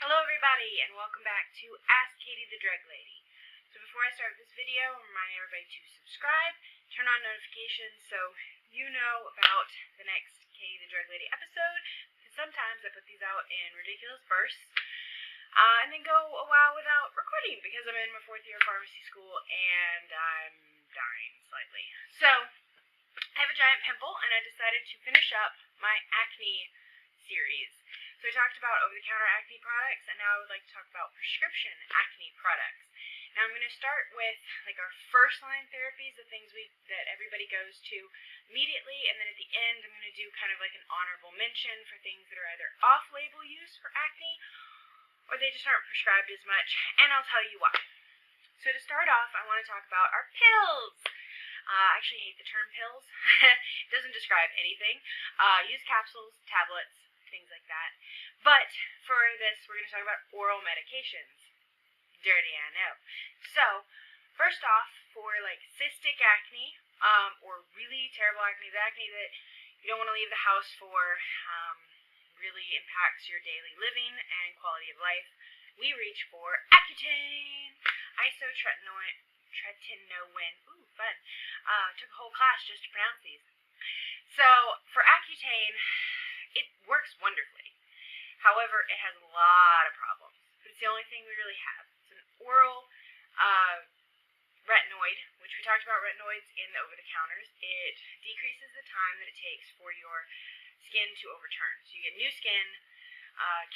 Hello everybody, and welcome back to Ask Katie the Drug Lady. So before I start this video, I'm reminding everybody to subscribe, turn on notifications so you know about the next Katie the Drug Lady episode, because sometimes I put these out in ridiculous bursts, and then go a while without recording because I'm in my 4th year of pharmacy school and I'm dying slightly. So, I have a giant pimple and I decided to finish up my acne series. So we talked about over-the-counter acne products, and now I would like to talk about prescription acne products. Now I'm going to start with like our first line therapies, the things that everybody goes to immediately, and then at the end I'm going to do kind of like an honorable mention for things that are either off-label use for acne, or they just aren't prescribed as much, and I'll tell you why. So to start off, I want to talk about our pills. I actually hate the term pills. It doesn't describe anything. Use capsules, tablets, things like that. But for this, we're going to talk about oral medications. Dirty, I know. So, first off, for like cystic acne, or really terrible acne, the acne that you don't want to leave the house for, really impacts your daily living and quality of life, we reach for Accutane, Isotretinoin, ooh, fun. Took a whole class just to pronounce these. So, for Accutane, it works wonderfully. However, it has a lot of problems. But it's the only thing we really have. It's an oral retinoid, which we talked about retinoids in the over-the-counters. It decreases the time that it takes for your skin to overturn. So you get new skin,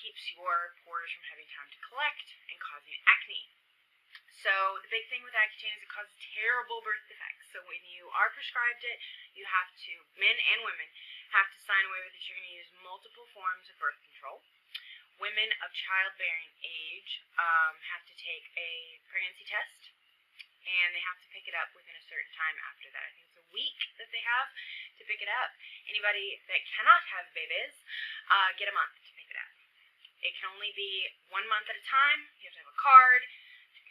keeps your pores from having time to collect and causing acne. So the big thing with Accutane is it causes terrible birth defects. So when you are prescribed it, you have to, men and women, have to sign away that you're going to use multiple forms of birth control. Women of childbearing age have to take a pregnancy test, and they have to pick it up within a certain time after that. I think it's a week that they have to pick it up. Anybody that cannot have babies, get a month to pick it up. It can only be 1 month at a time. You have to have a card.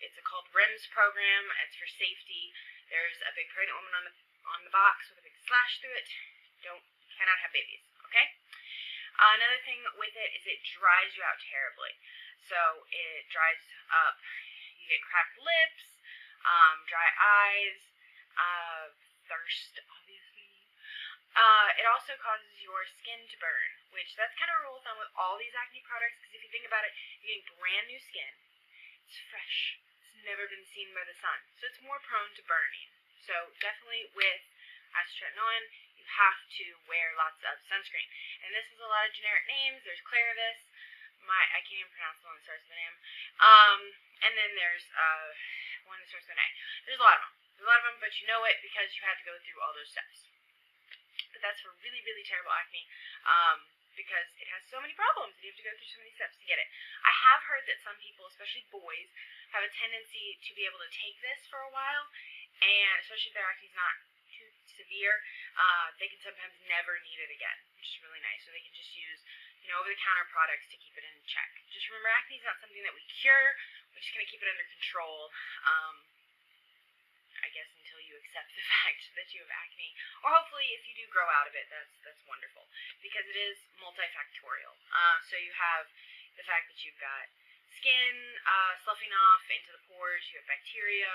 It's called REMS program. It's for safety. There's a big pregnant woman on the box with a big slash through it. Cannot have babies, okay? Another thing with it is it dries you out terribly. So it dries up, you get cracked lips, dry eyes, thirst, obviously. It also causes your skin to burn, which that's kind of a rule of thumb with all these acne products, because if you think about it, you're getting brand new skin. It's fresh. It's never been seen by the sun. So it's more prone to burning. So definitely with Isotretinoin, you have to wear lots of sunscreen. And this is a lot of generic names. There's Claravis. I can't even pronounce the one that starts with an M. And then there's one that starts with an A. There's a lot of them. There's a lot of them, but you know it because you had to go through all those steps. But that's for really, really terrible acne. Because it has so many problems and you have to go through so many steps to get it. I have heard that some people, especially boys, have a tendency to be able to take this for a while, and especially if their acne is not too severe, they can sometimes never need it again, which is really nice. So they can just use, over-the-counter products to keep it in check. Just remember, acne is not something that we cure. We're just going to keep it under control. I guess until you accept the fact that you have acne, or hopefully if you do grow out of it, that's wonderful, because it is multifactorial. So you have the fact that you've got skin sloughing off into the pores, you have bacteria,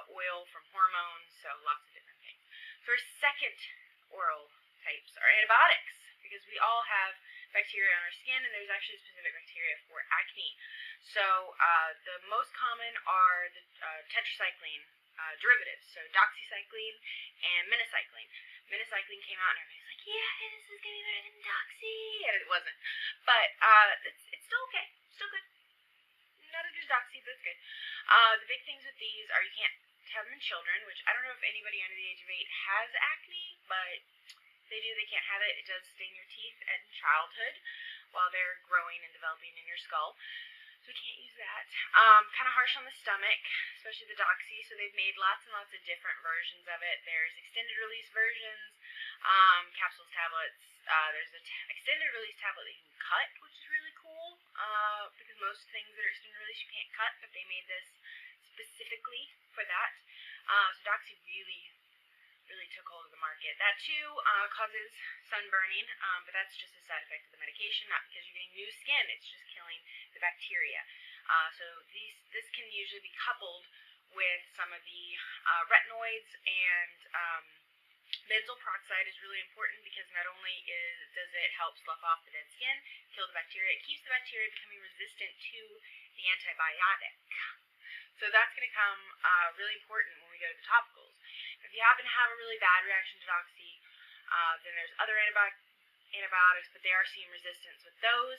oil from hormones, so lots of different things. So our second oral types are antibiotics, because we all have bacteria on our skin, and there's actually specific bacteria for acne. So the most common are the tetracycline derivatives, so Doxycycline and Minocycline. Minocycline came out and everybody's like, yeah, this is going to be better than Doxy, and it wasn't. But it's still okay, still good. Not as good as Doxy, but it's good. The big things with these are you can't have them in children, which I don't know if anybody under the age of 8 has acne, but if they do, they can't have it. It does stain your teeth in childhood while they're growing and developing in your skull. So we can't use that. Kind of harsh on the stomach, especially the Doxy, so they've made lots and lots of different versions of it. There's extended release versions, capsules, tablets. There's an extended release tablet that you can cut, which is really cool, because most things that are extended release you can't cut, but they made this specifically for that. So Doxy really took hold of the market. That too causes sunburning, but that's just a side effect of the medication, not because you're getting new skin. It's just killing the bacteria. So this can usually be coupled with some of the retinoids, and benzoyl peroxide is really important because not only does it help slough off the dead skin, kill the bacteria, it keeps the bacteria becoming resistant to the antibiotic. So that's going to come really important when we go to the topicals. If you happen to have a really bad reaction to Doxy, then there's other antibiotics, but they are seeing resistance with those,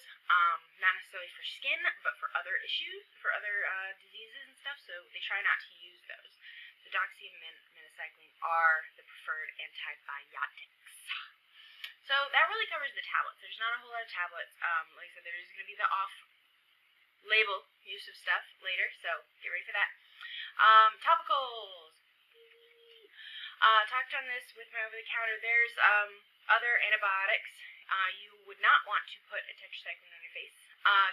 not necessarily for skin, but for other issues, for other diseases and stuff, so they try not to use those. So Doxy and Minocycline are the preferred antibiotics. So that really covers the tablets. There's not a whole lot of tablets. Like I said, there's going to be the off-label use of stuff later, so get ready for that. Topicals. Talked on this with my over-the-counter. There's other antibiotics. You would not want to put a tetracycline on your face.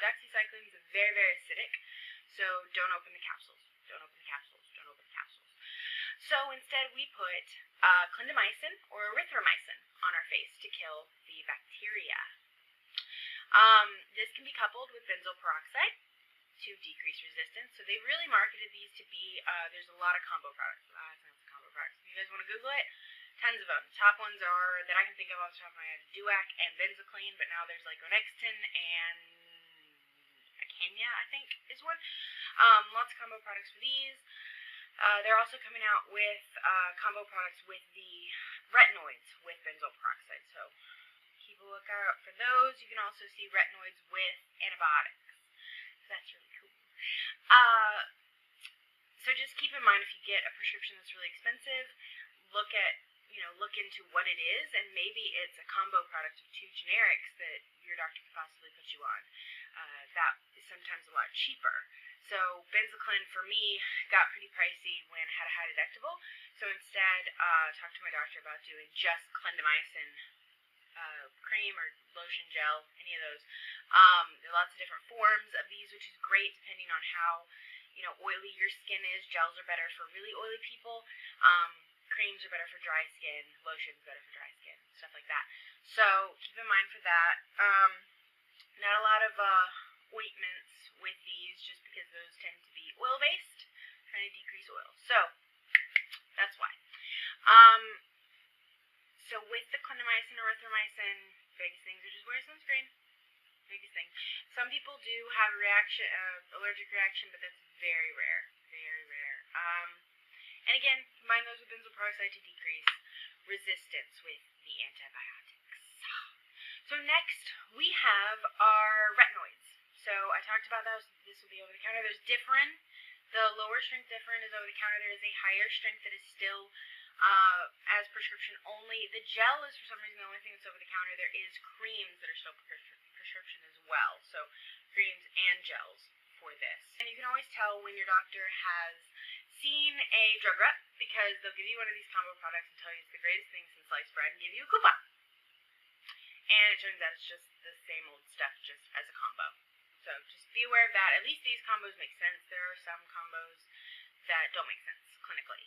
Doxycycline is very, very acidic, so don't open the capsules. Don't open the capsules. Don't open the capsules. So instead, we put Clindamycin or erythromycin on our face to kill the bacteria. This can be coupled with benzoyl peroxide to decrease resistance. So they really marketed these to be, there's a lot of combo products. If you guys want to Google it, tons of them. Top ones are, that I can think of off the top of my head, Duac and Benzaclin, but now there's like Onexton and Acanya, I think, is one. Lots of combo products for these. They're also coming out with combo products with the retinoids with benzoyl peroxide, so keep a lookout for those. You can also see retinoids with antibiotics. So that's really cool. So just keep in mind, if you get a prescription that's really expensive, look into what it is, and maybe it's a combo product of two generics that your doctor could possibly put you on. That is sometimes a lot cheaper. So Benzaclin for me got pretty pricey when I had a high deductible. So instead, talked to my doctor about doing just Clindamycin cream or lotion gel, any of those. There are lots of different forms of these, which is great depending on how oily your skin is. Gels are better for really oily people. Creams are better for dry skin. Lotions better for dry skin. Stuff like that. So keep in mind for that. Not a lot of ointments with these, just because those tend to be oil-based, trying to decrease oil. So that's why. So with the clindamycin, erythromycin, biggest things are just wear sunscreen. Biggest thing. Some people do have a reaction, allergic reaction, but that's very rare. Very rare. And again, combine those with benzoyl peroxide to decrease resistance with the antibiotics. So next, we have our retinoids. So I talked about those. This will be over the counter. There's Differin. The lower strength Differin is over the counter. There is a higher strength that is still as prescription only. The gel is for some reason the only thing that's over the counter. There is creams that are still prescription as well. So creams and gels for this. And you can always tell when your doctor has seen a drug rep, because they'll give you one of these combo products and tell you it's the greatest thing since sliced bread and give you a coupon. And it turns out it's just the same old stuff, just as a combo. So just be aware of that. At least these combos make sense. There are some combos that don't make sense clinically.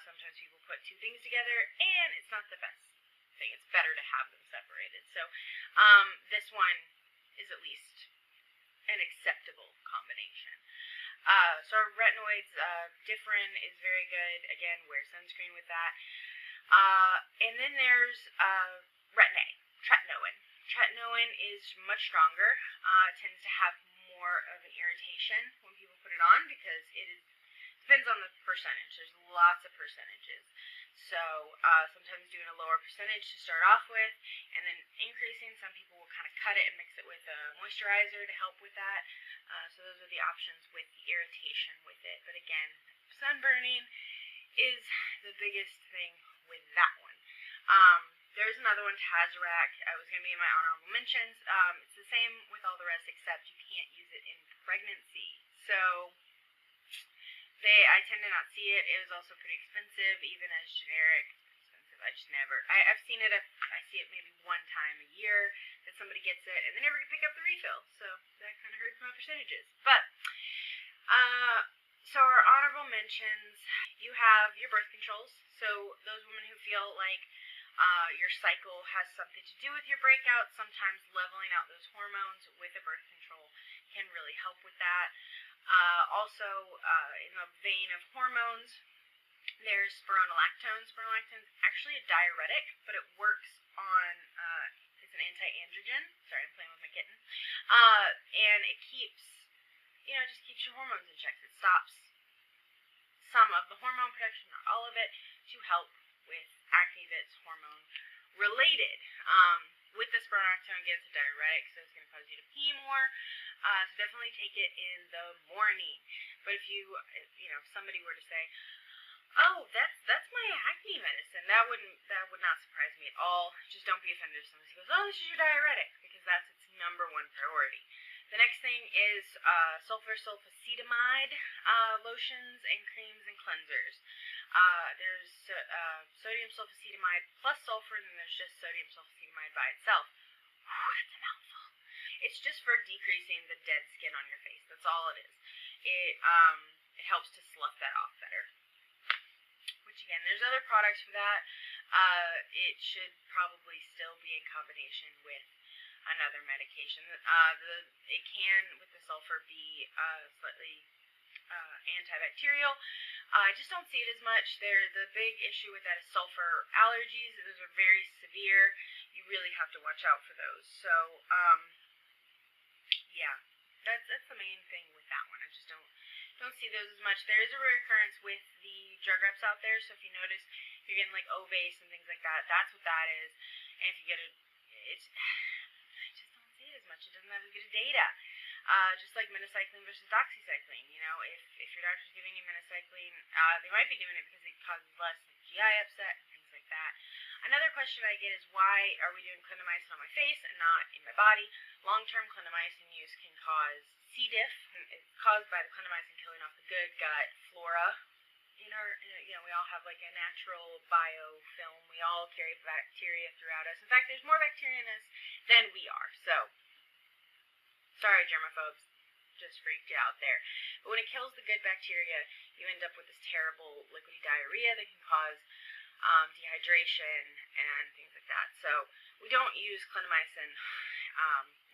Sometimes people put two things together, and it's not the best thing. It's better to have them separated. So this one is at least an acceptable combination. So our retinoids, Differin is very good. Again, wear sunscreen with that. And then there's tretinoin. Tretinoin is much stronger. It tends to have more of an irritation when people put it on, because depends on the percentage. There's lots of percentages. So sometimes doing a lower percentage to start off with, and then increasing. Some people will kind of cut it and mix it with a moisturizer to help with that. So those are the options with the irritation with it. But again, sunburning is the biggest thing with that one. There's another one, Tazarac. It was going to be in my honorable mentions. It's the same with all the rest, except you can't use it in pregnancy. So I tend to not see it. It was also pretty expensive, even as generic. Expensive. I just never. I've seen it. I see it maybe one time a year that somebody gets it, and they never pick up the refill. So that kind of hurts my percentages. But so our honorable mentions, you have your birth controls. So those women who feel like your cycle has something to do with your breakout, sometimes leveling out those hormones with a birth control can really help with that. Also, in the vein of hormones, there's spironolactone. Spironolactone is actually a diuretic, but it works on, it's an anti-androgen. Sorry, I'm playing with my kitten. And it keeps, just keeps your hormones in check. It stops some of the hormone production, not all of it, to help with acne that's hormone related. With the spironolactone, again, it's a diuretic, so it's going to cause you to pee more. So definitely take it in the morning. But if somebody were to say, "Oh, that's my acne medicine," that would not surprise me at all. Just don't be offended if somebody goes, "Oh, this is your diuretic," because that's its #1 priority. The next thing is sulfacetamide lotions and creams and cleansers. There's sodium sulfacetamide plus sulfur, and then there's just sodium sulfacetamide by itself. Whew, that's a mouthful. It's just for decreasing the dead skin on your face. That's all it is. It helps to slough that off better. Which again, there's other products for that. It should probably still be in combination with another medication. It can, with the sulfur, be slightly antibacterial. I just don't see it as much. The big issue with that is sulfur allergies. Those are very severe. You really have to watch out for those. So, yeah, that's the main thing with that one. I just don't see those as much. There is a reoccurrence with the drug reps out there. So if you notice, if you're getting like Ovase and things like that, that's what that is. And if you get I just don't see it as much. It doesn't have as good data. Just like Minocycline versus Doxycycline. If your doctor's giving you Minocycline, they might be doing it because it causes less GI upset and things like that. Another question I get is, why are we doing clindamycin on my face and not in my body? Long-term clindamycin use can cause C. diff. It's caused by the clindamycin killing off the good gut flora. We all have like a natural biofilm. We all carry bacteria throughout us. In fact, there's more bacteria in us than we are. So, sorry, germaphobes, just freaked you out there. But when it kills the good bacteria, you end up with this terrible liquidy diarrhea that can cause dehydration and things like that. So we don't use clindamycin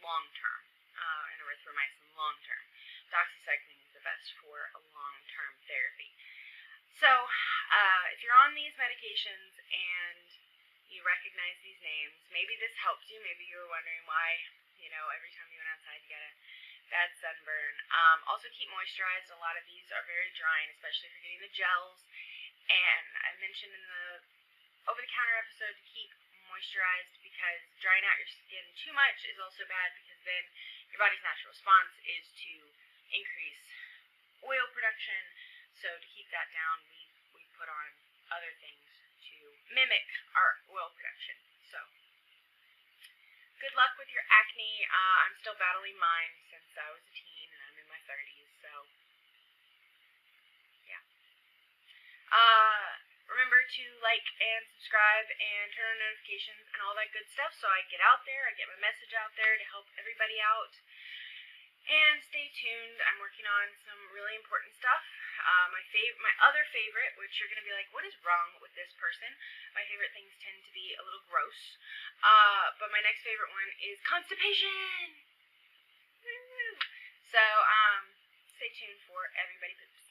long-term and erythromycin long-term. Doxycycline is the best for a long-term therapy. So if you're on these medications and you recognize these names, maybe this helps you. Maybe you were wondering why, every time you went outside you got a bad sunburn. Also keep moisturized. A lot of these are very drying, especially if you're getting the gels. And I mentioned in the over-the-counter episode to keep moisturized, because drying out your skin too much is also bad, because then your body's natural response is to increase oil production. So to keep that down, we put on other things to mimic our oil production. So good luck with your acne. I'm still battling mine since I was a teen, and I'm in my 30s, so yeah. Remember to like and subscribe and turn on notifications and all that good stuff, so I get out there, I get my message out there to help everybody out. And stay tuned. I'm working on some really important stuff. My other favorite, which you're going to be like, what is wrong with this person? My favorite things tend to be a little gross. But my next favorite one is constipation. So, stay tuned for Everybody Poops.